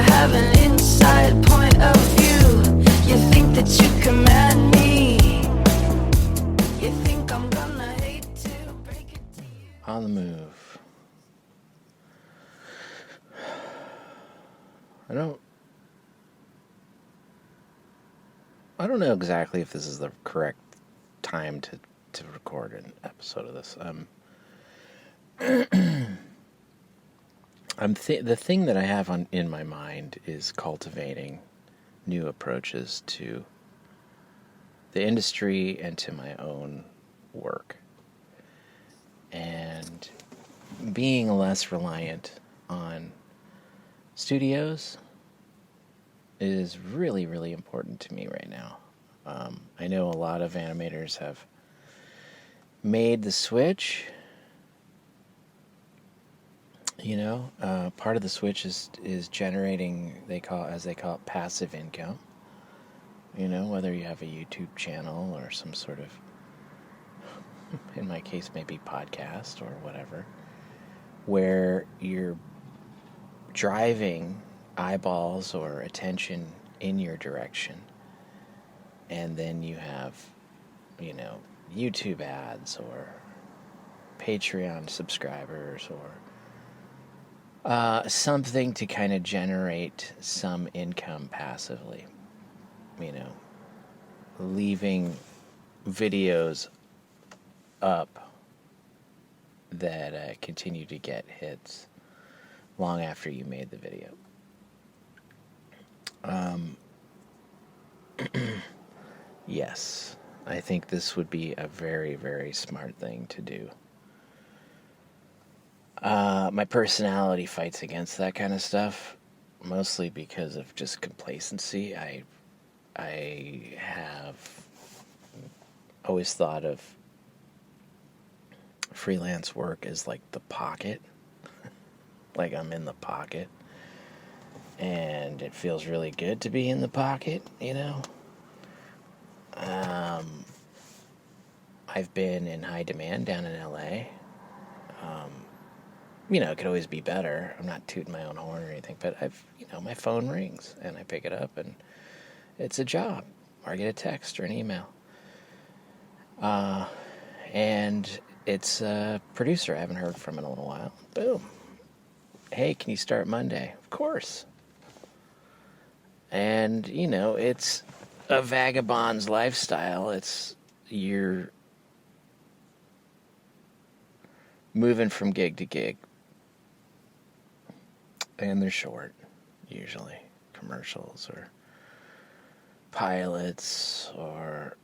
have an inside point of view. You think that you command me. You think I'm gonna hate to break it to you. On the move. I don't know exactly if this is the correct time to record an episode of this. The thing that I have in my mind is cultivating new approaches to the industry and to my own work, and being less reliant on studios is really, really important to me right now. I know a lot of animators have made the switch. Part of the switch is generating, they call it passive income. Whether you have a YouTube channel or some sort of, in my case, maybe podcast or whatever, where you're driving eyeballs or attention in your direction, and then you have, YouTube ads or Patreon subscribers or something to kind of generate some income passively. Leaving videos up that continue to get hits long after you made the video. Yes, I think this would be a very, very smart thing to do. My personality fights against that kind of stuff, mostly because of just complacency. I have always thought of freelance work as like the pocket, like I'm in the pocket, and it feels really good to be in the pocket, I've been in high demand down in LA. It could always be better. I'm not tooting my own horn or anything, but my phone rings and I pick it up and it's a job, or I get a text or an email. And it's a producer I haven't heard from in a little while. Boom. Hey, can you start Monday? Of course. And, it's a vagabond's lifestyle. You're moving from gig to gig. And they're short, usually. Commercials or pilots or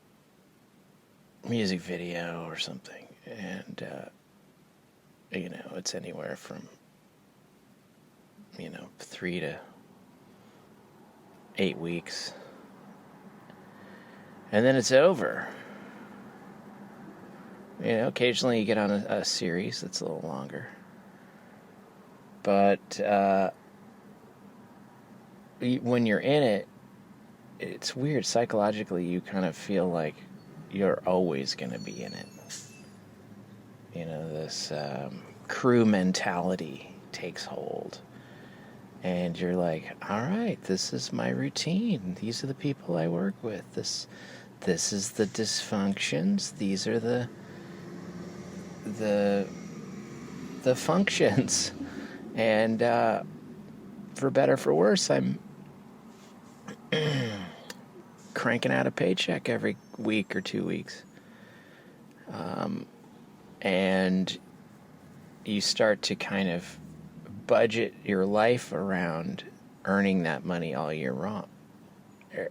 music video or something. And, it's anywhere from, 3 to 8 weeks. And then it's over. Occasionally you get on a series that's a little longer. But when you're in it, it's weird. Psychologically, you kind of feel like you're always going to be in it. This crew mentality takes hold. And you're like, all right, this is my routine. These are the people I work with. This is the dysfunctions. These are the functions. And for better, for worse, I'm cranking out a paycheck every week or 2 weeks. And you start to kind of budget your life around earning that money all year round. And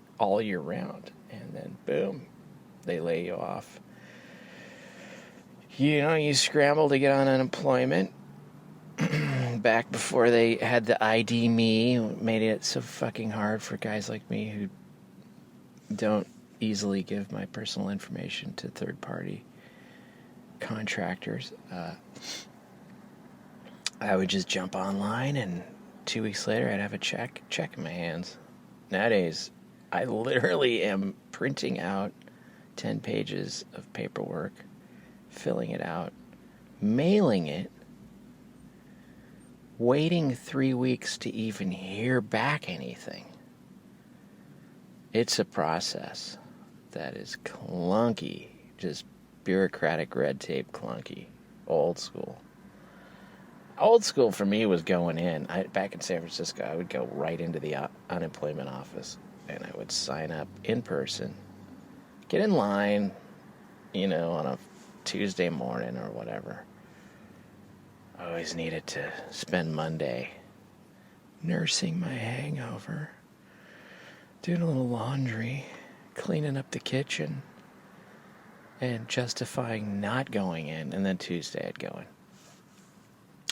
then, boom, they lay you off. You scramble to get on unemployment. Back before they had the ID me, made it so fucking hard for guys like me who don't easily give my personal information to third-party contractors. I would just jump online, and 2 weeks later, I'd have a check in my hands. Nowadays, I literally am printing out 10 pages of paperwork, filling it out, mailing it, waiting 3 weeks to even hear back anything. It's a process that is clunky, just bureaucratic red tape clunky, old school. Old school for me was going in. Back in San Francisco, I would go right into the unemployment office, and I would sign up in person, get in line, on a Tuesday morning or whatever. I always needed to spend Monday nursing my hangover, doing a little laundry, cleaning up the kitchen, and justifying not going in, and then Tuesday I'd go in.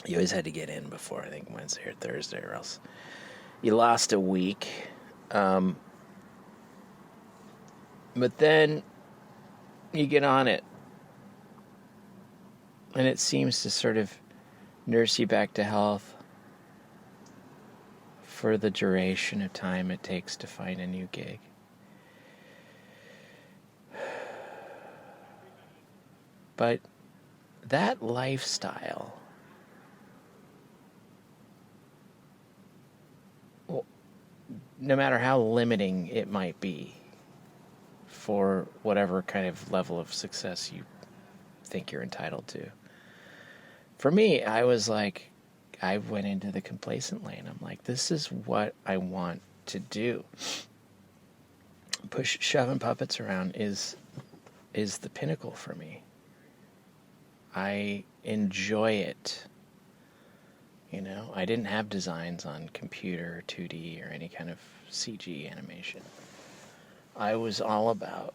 You always had to get in before, I think, Wednesday or Thursday, or else you lost a week. But then you get on it, and it seems to sort of nurse you back to health for the duration of time it takes to find a new gig. But that lifestyle, no matter how limiting it might be for whatever kind of level of success you think you're entitled to. For me, I went into the complacent lane. I'm like, this is what I want to do. Shoving puppets around is the pinnacle for me. I enjoy it. I didn't have designs on computer, 2D, or any kind of CG animation. I was all about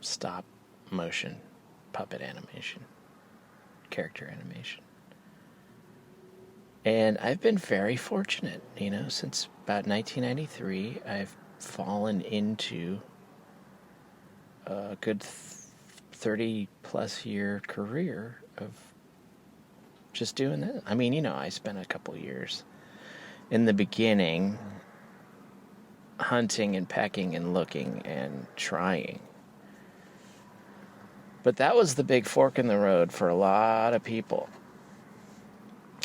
stop motion puppet animation, character animation. And I've been very fortunate, since about 1993, I've fallen into a good 30-plus year career of just doing that. I mean, I spent a couple years in the beginning hunting and pecking and looking and trying. But that was the big fork in the road for a lot of people.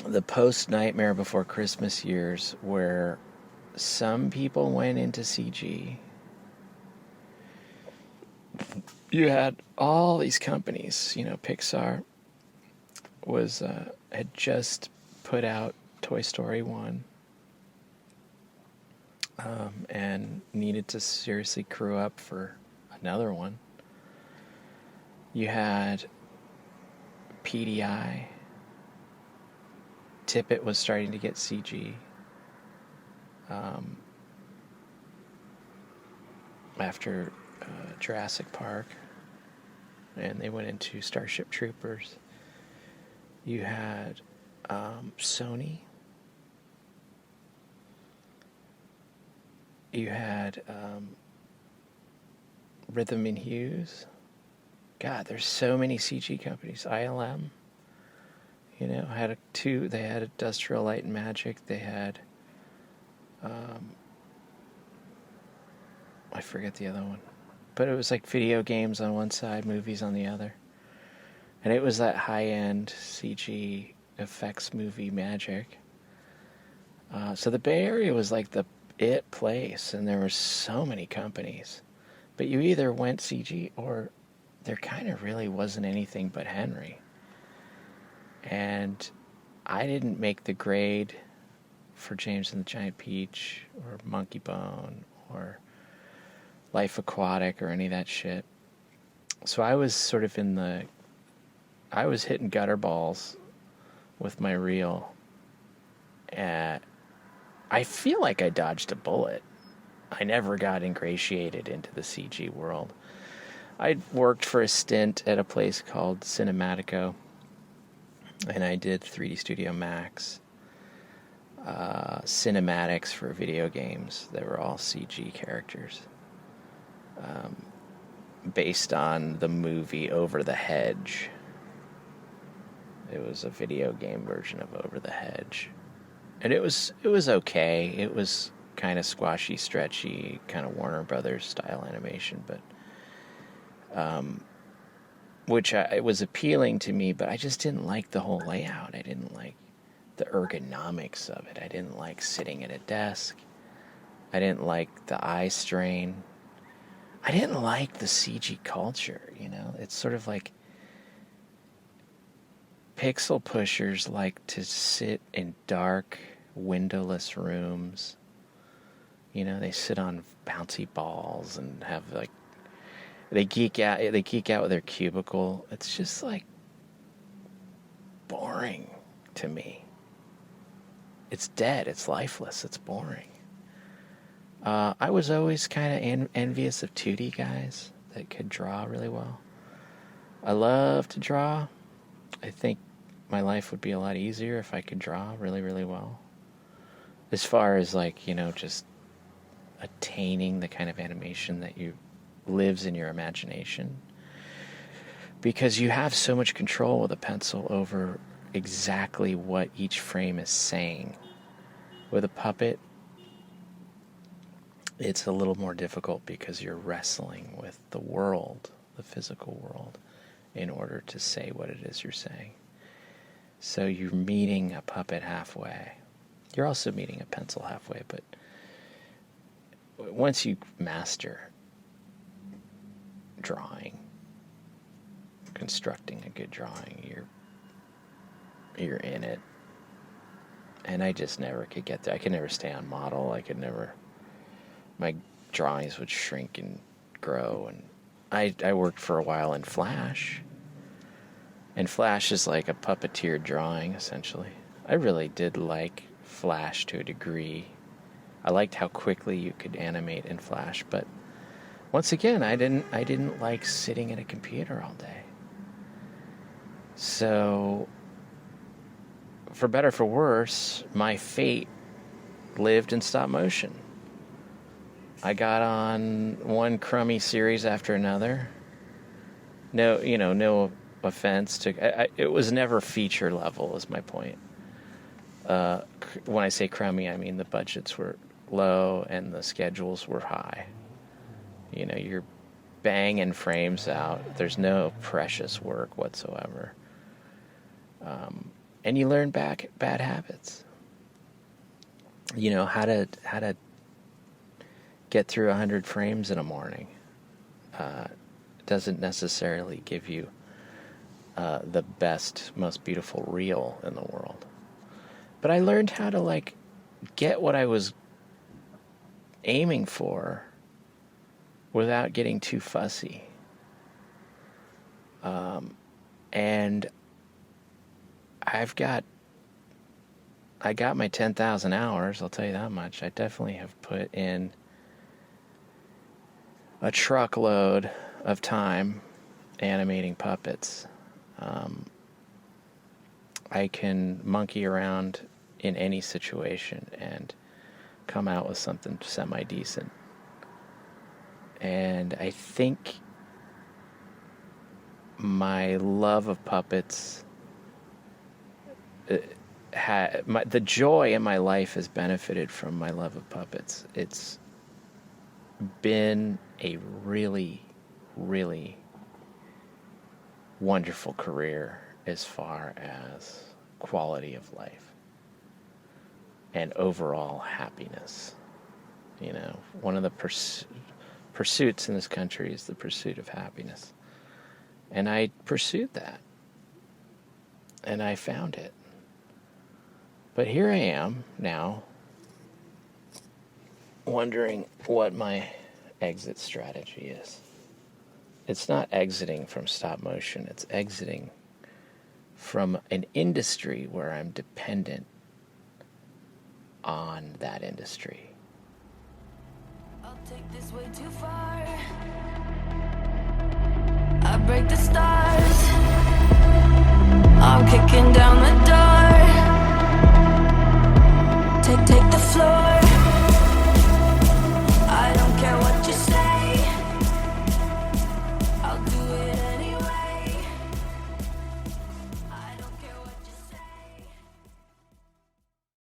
The post-Nightmare Before Christmas years, where some people went into CG. You had all these companies, Pixar had just put out Toy Story 1 and needed to seriously crew up for another one. You had PDI. Tippett was starting to get CG. After Jurassic Park, and they went into Starship Troopers. You had Sony. You had Rhythm and Hues. God, there's so many CG companies. ILM. They had Industrial Light and Magic. They had I forget the other one. But it was like video games on one side, movies on the other. And it was that high-end CG effects movie magic. So the Bay Area was like the it place, and there were so many companies. But you either went CG or there kind of really wasn't anything but Henry. And I didn't make the grade for James and the Giant Peach or Monkey Bone or Life Aquatic or any of that shit. So I was sort of I was hitting gutter balls with my reel. I feel like I dodged a bullet. I never got ingratiated into the CG world. I worked for a stint at a place called Cinematico, and I did 3D Studio Max, cinematics for video games. They were all CG characters, based on the movie Over the Hedge. It was a video game version of Over the Hedge, and it was okay. It was kind of squashy, stretchy, kind of Warner Brothers style animation, but it was appealing to me, but I just didn't like the whole layout. I didn't like the ergonomics of it. I didn't like sitting at a desk. I didn't like the eye strain. I didn't like the CG culture, you know? It's sort of like pixel pushers like to sit in dark, windowless rooms. You know, they sit on bouncy balls and have like, they geek out with their cubicle. It's just like boring to me. It's dead, it's lifeless, it's boring. I was always kind of envious of 2D guys that could draw really well. I love to draw. I think my life would be a lot easier if I could draw really, really well. As far as like, you know, just attaining the kind of animation that lives in your imagination. Because you have so much control with a pencil over exactly what each frame is saying. With a puppet, it's a little more difficult because you're wrestling with the world, the physical world, in order to say what it is you're saying. So you're meeting a puppet halfway. You're also meeting a pencil halfway, but once you master drawing, constructing a good drawing, you're in it. And I just never could get there. I could never stay on model. My drawings would shrink and grow. And I worked for a while in Flash. And Flash is like a puppeteer drawing, essentially. I really did like Flash to a degree. I liked how quickly you could animate in Flash, but once again, I didn't like sitting at a computer all day. So, for better or for worse, my fate lived in stop motion. I got on one crummy series after another. No offense to... it was never feature level, is my point. When I say crummy, I mean the budgets were low and the schedules were high. You know, you're banging frames out. There's no precious work whatsoever. And you learn bad habits. You know, how to get through 100 frames in a morning. Doesn't necessarily give you the best, most beautiful reel in the world. But I learned how to, like, get what I was aiming for without getting too fussy. And I got my 10,000 hours, I'll tell you that much. I definitely have put in a truckload of time animating puppets. I can monkey around in any situation and come out with something semi-decent. And I think my love of puppets, the joy in my life has benefited from my love of puppets. It's been a really, really wonderful career as far as quality of life and overall happiness. You know, one of the pursuits in this country is the pursuit of happiness. And I pursued that. And I found it. But here I am now, wondering what my exit strategy is. It's not exiting from stop motion, it's exiting from an industry where I'm dependent on that industry. I'll take this way too far. I break the stars. I'm kicking down the door.